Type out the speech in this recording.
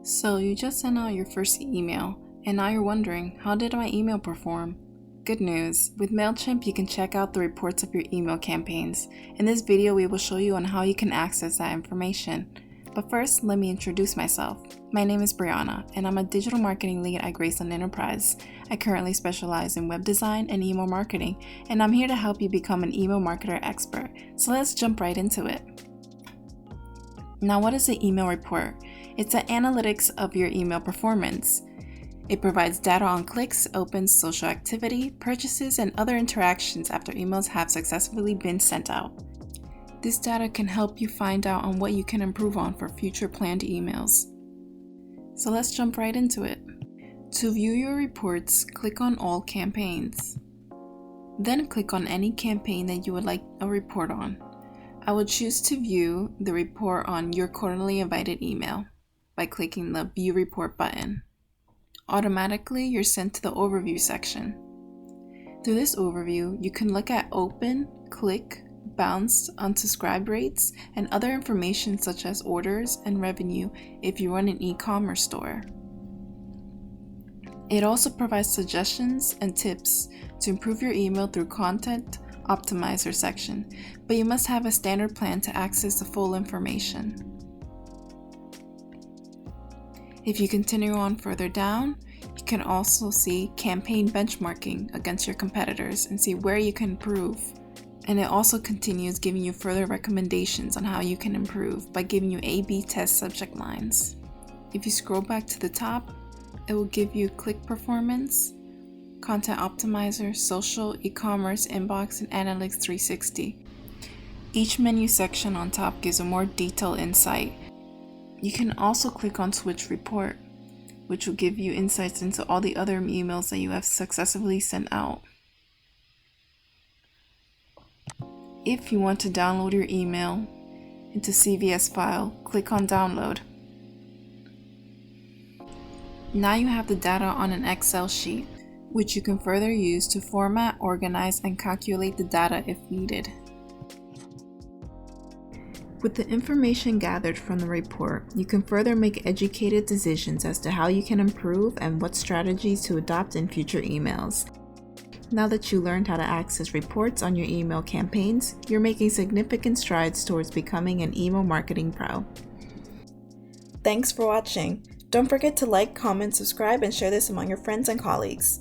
So you just sent out your first email, and now you're wondering, how did my email perform? Good news, with MailChimp you can check out the reports of your email campaigns. In this video we will show you on how you can access that information. But first, let me introduce myself. My name is Bryana, and I'm a digital marketing lead at Greyson Enterprises. I currently specialize in web design and email marketing, and I'm here to help you become an email marketer expert. So let's jump right into it. Now, what is the email report? It's the analytics of your email performance. It provides data on clicks, opens, social activity, purchases, and other interactions after emails have successfully been sent out. This data can help you find out on what you can improve on for future planned emails. So let's jump right into it. To view your reports, click on All Campaigns. Then click on any campaign that you would like a report on. I will choose to view the report on your quarterly invited email by clicking the View Report button. Automatically, you're sent to the Overview section. Through this overview, you can look at open, click, bounce, unsubscribe rates, and other information such as orders and revenue if you run an e-commerce store. It also provides suggestions and tips to improve your email through Content Optimizer section, but you must have a standard plan to access the full information. If you continue on further down, you can also see campaign benchmarking against your competitors and see where you can improve. And it also continues giving you further recommendations on how you can improve by giving you A/B test subject lines. If you scroll back to the top, it will give you click performance, Content Optimizer, Social, E-commerce, Inbox, and Analytics 360. Each menu section on top gives a more detailed insight. You can also click on Switch Report, which will give you insights into all the other emails that you have successfully sent out. If you want to download your email into CVS file, click on Download. Now you have the data on an Excel sheet, which you can further use to format, organize, and calculate the data if needed. With the information gathered from the report, you can further make educated decisions as to how you can improve and what strategies to adopt in future emails. Now that you learned how to access reports on your email campaigns, you're making significant strides towards becoming an email marketing pro. Thanks for watching. Don't forget to like, comment, subscribe, and share this among your friends and colleagues.